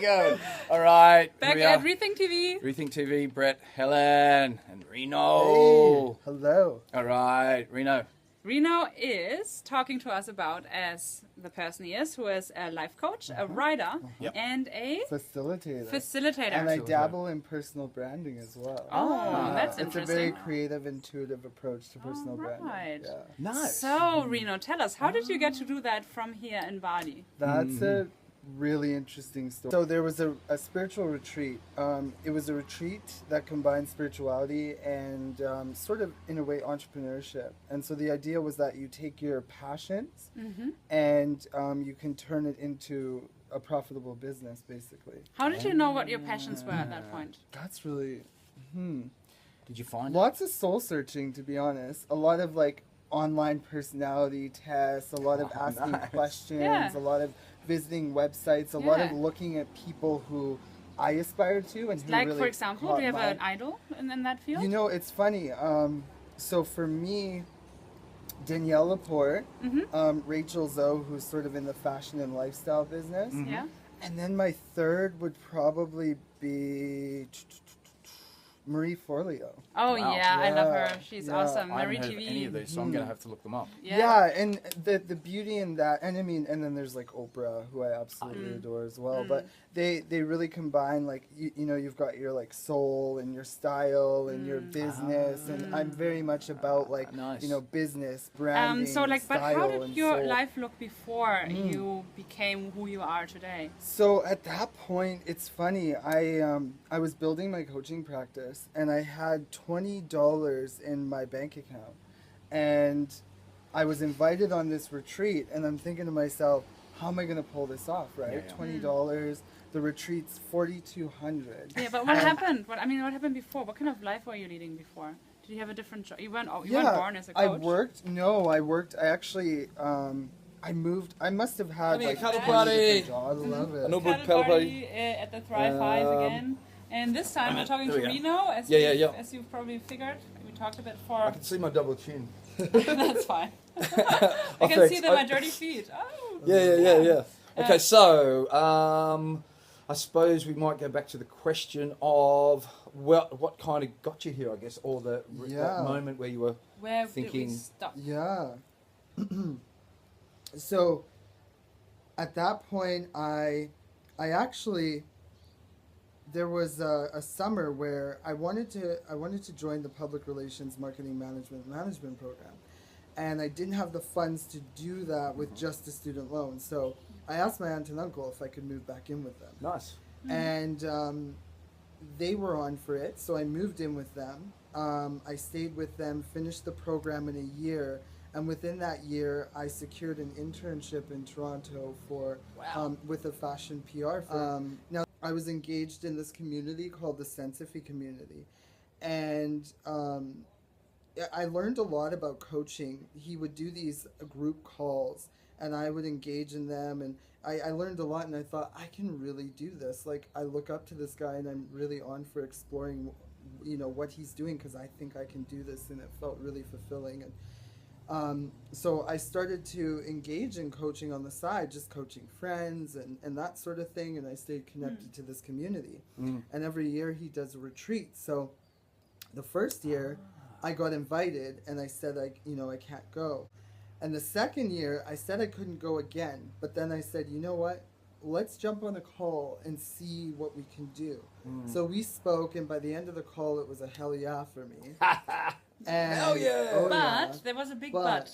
you go. All right. Back at Rethink TV. Rethink TV, Brett, Helen, and Reno. Hey, hello. All right, Reno. Reno is talking to us about, as the person he is, who is a life coach, a writer, and a facilitator. And I dabble in personal branding as well. Oh, that's It's interesting. a very creative, intuitive approach to personal branding. Yeah. Nice. So, Reno, tell us, how did you get to do that from here in Bali? That's a really interesting story. So there was a spiritual retreat. It was a retreat that combined spirituality and sort of, in a way, entrepreneurship. And so the idea was that you take your passions and you can turn it into a profitable business, basically. How did you know what your passions were at that point? That's really... Did you find Lots of soul searching, to be honest. A lot of like online personality tests, a lot of asking questions, a lot of visiting websites, a lot of looking at people who I aspire to and who like, really for example, do you have an idol in that field? You know, it's funny. So for me, Danielle Laporte, Rachel Zoe, who's sort of in the fashion and lifestyle business. Yeah. And then my third would probably be Marie Forleo. Oh, Wow. yeah, I love her. She's awesome. I Marie haven't heard of TV. any of these, so I'm going to have to look them up. Yeah, and the beauty in that, and I mean, and then there's like Oprah, who I absolutely adore as well. But they really combine, like, you know, you've got your like soul and your style and your business, and I'm very much about like Nice. you know, business, branding, So, like, but style, how did and your soul. life look before you became who you are today? So at that point, it's funny. I was building my coaching practice, and I had $20 in my bank account, and I was invited on this retreat, and I'm thinking to myself, how am I going to pull this off? Right, $20. The retreat's $4,200. Yeah, but what happened? What happened before? What kind of life were you leading before? Did you have a different job? You weren't born as a coach. I actually, I moved. I must have had like cuddle 20 party. different jobs. I love it. No Cuddle cuddle party at the Thrive 5 again. And this time we're talking to there we Reno, as you've probably figured. We talked a bit for... I can see my double chin. That's fine. I can thanks. see my dirty feet. Oh. Yeah. Okay, so I suppose we might go back to the question of what kind of got you here, I guess, or that moment where you were Where thinking... did we stop? Yeah. So, at that point, I actually, there was a summer where I wanted to join the public relations marketing management program, and I didn't have the funds to do that with just a student loan. So I asked my aunt and uncle if I could move back in with them. Nice. And they were on for it, so I moved in with them. I stayed with them, finished the program in a year, and within that year, I secured an internship in Toronto for with a fashion PR firm. Now, I was engaged in this community called the Sensifi community, and I learned a lot about coaching. He would do these group calls, and I would engage in them, and I learned a lot, and I thought, I can really do this. Like, I look up to this guy, and I'm really on for exploring, you know, what he's doing, because I think I can do this, and it felt really fulfilling. And so I started to engage in coaching on the side, just coaching friends and that sort of thing, and I stayed connected to this community. And every year he does a retreat. So the first year I got invited, and I said, I can't go. And the second year I said I couldn't go again, but then I said, you know what? Let's jump on a call and see what we can do. So we spoke, and by the end of the call, it was a hell yeah for me. And, hell yeah! But there was a big but.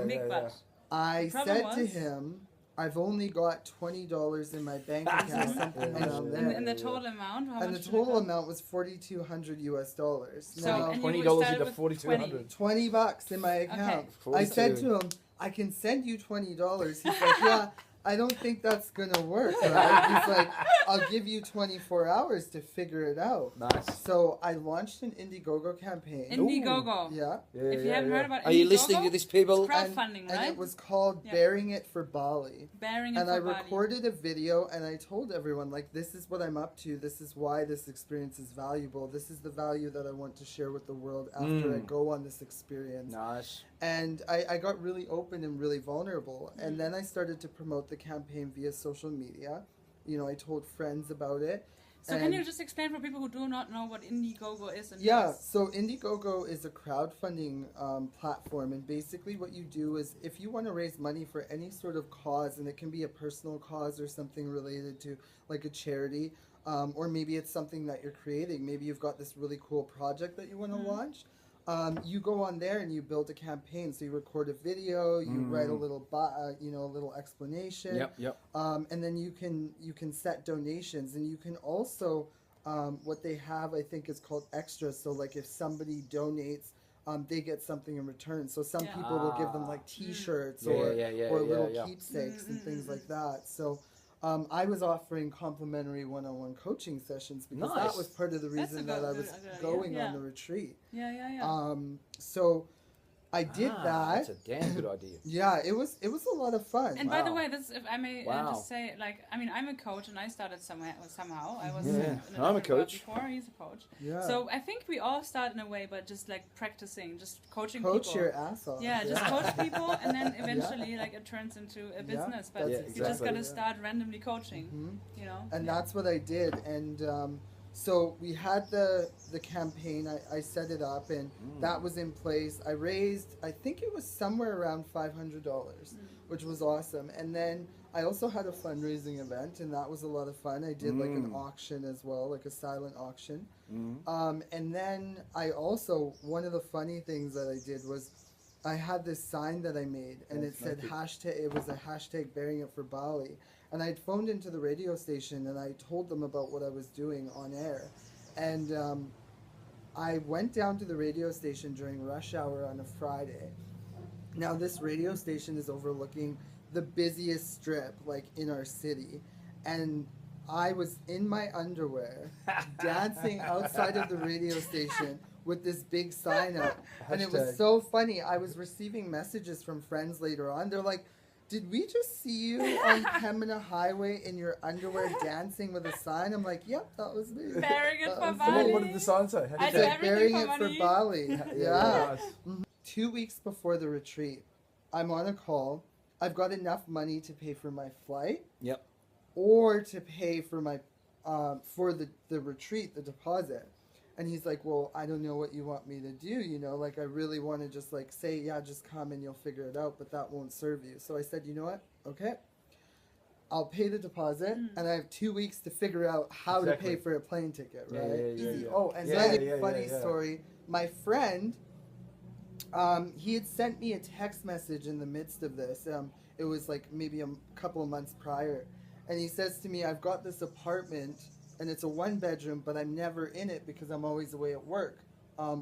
Big but. I said to him, I've only got $20 in my bank account, something around there. And the total amount? How And much the total amount was $4,200 US. So, Now, and $20 into $4,200. $20 in my account. I said to him, I can send you $20. He's like, yeah. I don't think that's gonna work. Right? He's like, I'll give you 24 hours to figure it out. Nice. So I launched an Indiegogo campaign. Indiegogo. Yeah. If you haven't heard about Indiegogo, are you listening to this, people? It's crowdfunding, right? And it was called Bearing It for Bali. Bearing It and for I Bali. recorded a video, and I told everyone, like, this is what I'm up to. This is why this experience is valuable. This is the value that I want to share with the world after I go on this experience. Nice. And I got really open and really vulnerable. And then I started to promote the campaign via social media. I told friends about it. So can you just explain for people who do not know what Indiegogo is? So Indiegogo is a crowdfunding platform, and basically what you do is if you want to raise money for any sort of cause, and it can be a personal cause or something related to like a charity, or maybe it's something that you're creating. Maybe you've got this really cool project that you want to launch. You go on there and you build a campaign. So you record a video, you write a little, a little explanation. And then you can set donations, and you can also, what they have, I think, is called extras. So like if somebody donates, they get something in return. So some people will give them like T-shirts or little keepsakes and things like that. So. I was offering complimentary one-on-one coaching sessions because that was part of the reason that I was going on the retreat. So I did that. That's a damn good idea. Yeah, it was a lot of fun. And by the way, this, if I may just say, like, I mean, I'm a coach, and I started somehow. I was I'm a coach before. He's a coach. Yeah. So I think we all start in a way, but just like practicing, just coaching Coach people. your ass off. Yeah, just coach people, and then eventually, like, it turns into a business. But you just gotta start randomly coaching, And that's what I did, and. So we had the campaign, I set it up, and that was in place. I raised, I think it was somewhere around $500, which was awesome. And then I also had a fundraising event, and that was a lot of fun. I did like an auction as well, like a silent auction. And then I also, one of the funny things that I did was I had this sign that I made, and it said hashtag, it was a hashtag bearing it for Bali. And I'd phoned into the radio station, and I told them about what I was doing on air. And I went down to the radio station during rush hour on a Friday. Now, this radio station is overlooking the busiest strip, like, in our city. And I was in my underwear, dancing outside of the radio station with this big sign up. And it was so funny. I was receiving messages from friends later on. They're like, did we just see you on Pembina Highway in your underwear dancing with a sign? I'm like, yep, that was me. Bearing it for Bali. What did the sign say? I did everything bearing it for Bali. Yeah. 2 weeks before the retreat, I'm on a call. I've got enough money to pay for my flight. Yep. Or to pay for my for the retreat, the deposit. And he's like, well, I don't know what you want me to do, like I really want to just like say, yeah, just come and you'll figure it out, but that won't serve you. So I said, you know what? Okay. I'll pay the deposit, and I have 2 weeks to figure out how to pay for a plane ticket, right? Easy. Oh, and then funny story, my friend, he had sent me a text message in the midst of this. It was like maybe a couple of months prior. And he says to me, I've got this apartment, and it's a 1-bedroom, but I'm never in it because I'm always away at work.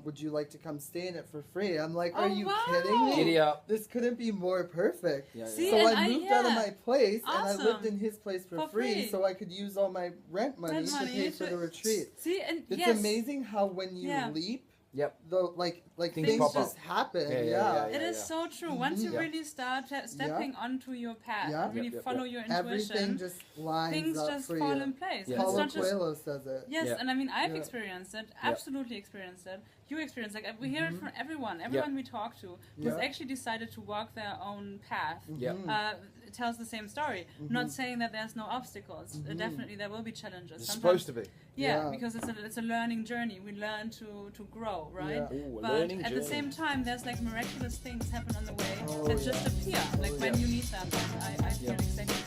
Would you like to come stay in it for free? I'm like, are you kidding me? Giddy up. This couldn't be more perfect. See, so I moved out of my place, awesome. and I lived in his place for free, so I could use all my rent money to pay for the retreat. See, and it's amazing how when you leap, things just happen. It is so true. Once you really start stepping onto your path, really follow your intuition, everything just lines things up just for fall you. in place. Paulo Coelho says it. Yes, and I mean, I've experienced it, absolutely experienced it. You experience it. We hear it from everyone. Everyone we talk to who's actually decided to walk their own path it tells the same story. Not saying that there's no obstacles. Definitely there will be challenges. It's supposed to be. Yeah, because it's a learning journey. We learn to grow, right? Ooh, but at the same time, there's like miraculous things happen on the way that just appear, like when you need them. I feel exactly